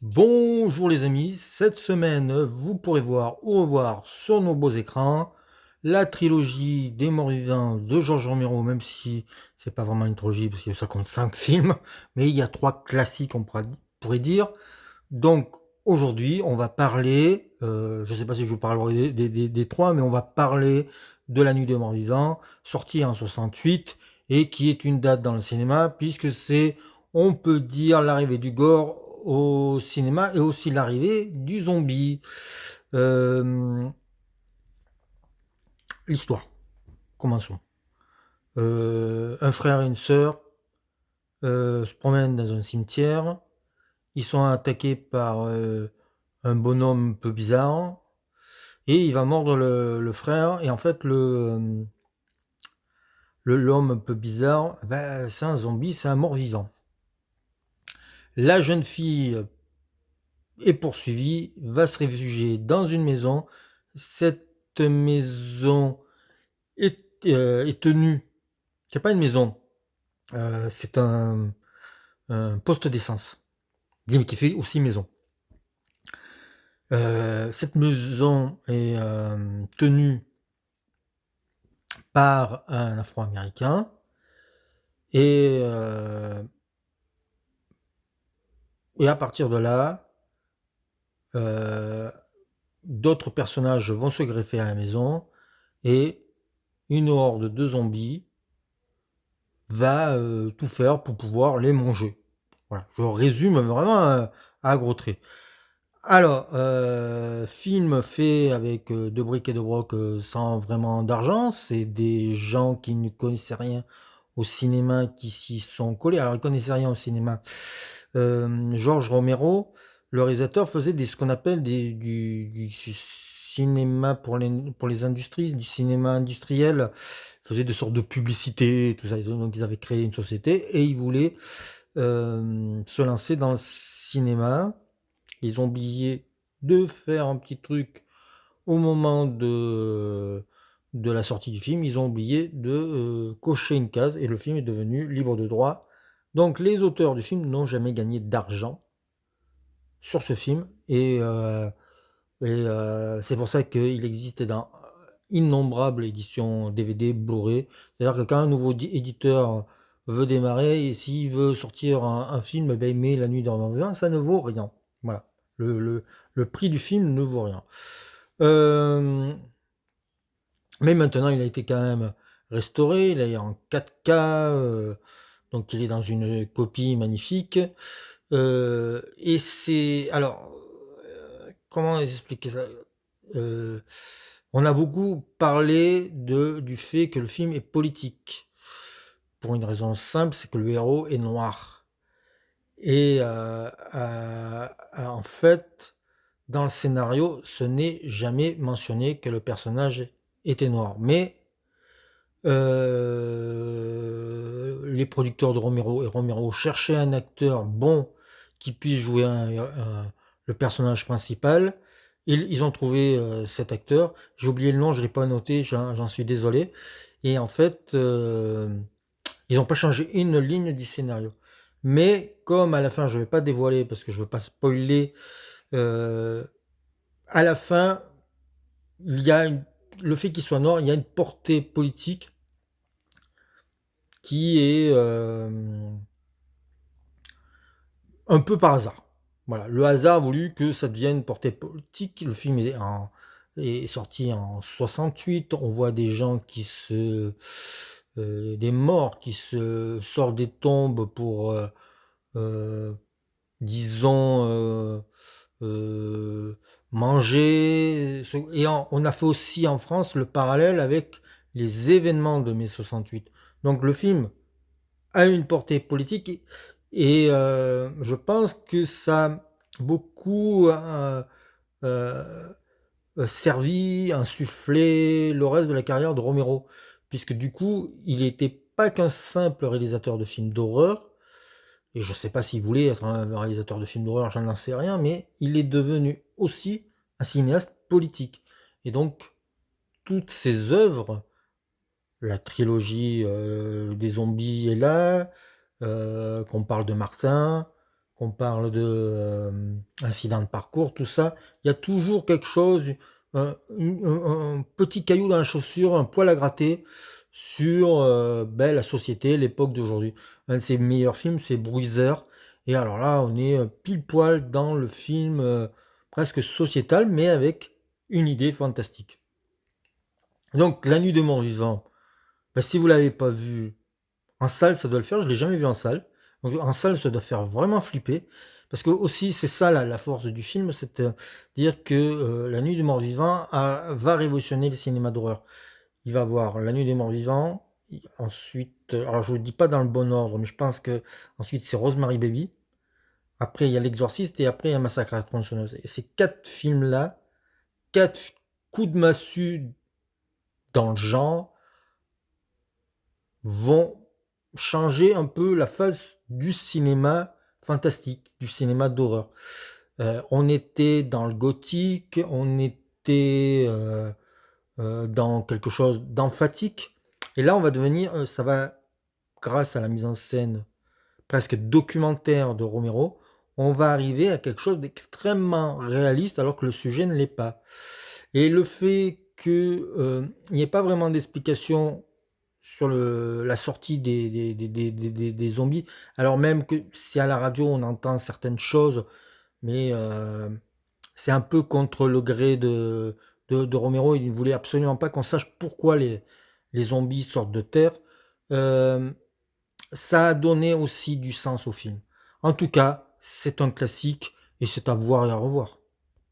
Bonjour les amis, cette semaine vous pourrez voir ou revoir sur nos beaux écrans la trilogie des morts-vivants de Georges Romero, même si c'est pas vraiment une trilogie parce que ça compte 5 films, mais il y a 3 classiques on pourrait dire. Donc aujourd'hui on va parler, je sais pas si je vous parlerai des 3, mais on va parler de La Nuit des Morts-Vivants, sortie en 68 et qui est une date dans le cinéma puisque c'est, on peut dire, l'arrivée du gore au cinéma et aussi l'arrivée du zombie. Euh, L'histoire, commençons. Un frère et une sœur se promènent dans un cimetière. Ils sont attaqués par un bonhomme un peu bizarre et il va mordre le frère. Et en fait, l'homme un peu bizarre, ben, c'est un zombie, c'est un mort-vivant. La jeune fille est poursuivie, va se réfugier dans une maison. Cette maison est tenue. C'est pas une maison, c'est un poste d'essence. Qui fait aussi maison. Cette maison est tenue par un Afro-Américain et, et à partir de là, euh, d'autres personnages vont se greffer à la maison et une horde de zombies va tout faire pour pouvoir les manger. Voilà, je résume vraiment à gros traits. Alors, film fait avec de briques et de broc sans vraiment d'argent. C'est des gens qui ne connaissaient rien au cinéma qui s'y sont collés. Alors, ils connaissaient rien au cinéma. Georges Romero, le réalisateur, faisait ce qu'on appelle du cinéma pour les industries, du cinéma industriel. Il faisait des sortes de publicités, tout ça. Donc, ils avaient créé une société et ils voulaient se lancer dans le cinéma. Ils ont oublié de faire un petit truc au moment de la sortie du film. Ils ont oublié de cocher une case et le film est devenu libre de droit. Donc les auteurs du film n'ont jamais gagné d'argent sur ce film c'est pour ça qu'il existe dans innombrables éditions DVD, Blu-ray. C'est-à-dire que quand un nouveau éditeur veut démarrer et s'il veut sortir un film, eh ben, il met La Nuit dans ça ne vaut rien. Voilà. Le prix du film ne vaut rien. Euh, mais maintenant, il a été quand même restauré. Il est en 4K. Donc, il est dans une copie magnifique. Et c'est. Alors, comment expliquer ça? Euh, on a beaucoup parlé du fait que le film est politique. Pour une raison simple, c'est que le héros est noir. Et en fait, dans le scénario, ce n'est jamais mentionné que le personnage était noir. Mais les producteurs de Romero et Romero cherchaient un acteur bon qui puisse jouer le personnage principal. Ils ont trouvé cet acteur. J'ai oublié le nom, je ne l'ai pas noté, j'en suis désolé. Et en fait, ils n'ont pas changé une ligne du scénario. Mais comme à la fin, je ne vais pas dévoiler parce que je ne veux pas spoiler, euh, à la fin, il y a le fait qu'il soit noir, il y a une portée politique qui est un peu par hasard. Voilà, le hasard a voulu que ça devienne une portée politique. Le film est sorti en 68. On voit des gens des morts qui se sortent des tombes pour, euh, disons, euh, manger. Et on a fait aussi en France le parallèle avec les événements de mai 68. Donc le film a une portée politique et je pense que ça a beaucoup euh, servi, insufflé le reste de la carrière de Romero, puisque du coup, il n'était pas qu'un simple réalisateur de films d'horreur, et je ne sais pas s'il voulait être un réalisateur de films d'horreur, j'en sais rien, mais il est devenu aussi un cinéaste politique. Et donc, toutes ses œuvres, la trilogie des zombies est là, qu'on parle de Martin, on parle de incident de parcours, tout ça, il y a toujours quelque chose, un petit caillou dans la chaussure, un poil à gratter sur la société, l'époque d'aujourd'hui. Un de ses meilleurs films, c'est Bruiser. Et alors là, on est pile poil dans le film presque sociétal, mais avec une idée fantastique. Donc, La Nuit des Morts Vivants, si vous l'avez pas vu en salle, ça doit le faire. Je l'ai jamais vu en salle. Donc, en salle, ça doit faire vraiment flipper. Parce que aussi, c'est ça la force du film, c'est de dire que La Nuit des Morts Vivants va révolutionner le cinéma d'horreur. Il va voir La Nuit des Morts Vivants. Ensuite, alors je ne dis pas dans le bon ordre, mais je pense que ensuite c'est Rosemary Baby. Après, il y a L'Exorciste et après, il y a Massacre à la tronçonneuse. Et ces quatre films-là, quatre coups de massue dans le genre, vont changer un peu la face du cinéma fantastique, du cinéma d'horreur. On était dans le gothique, on était dans quelque chose d'emphatique. Et là, on va devenir, ça va, grâce à la mise en scène presque documentaire de Romero, on va arriver à quelque chose d'extrêmement réaliste alors que le sujet ne l'est pas. Et le fait qu'il n'y ait pas vraiment d'explication sur la sortie des zombies, alors même que si à la radio on entend certaines choses, mais c'est un peu contre le gré de Romero, il ne voulait absolument pas qu'on sache pourquoi les zombies sortent de terre. Euh, Ça a donné aussi du sens au film. En tout cas, c'est un classique et c'est à voir et à revoir.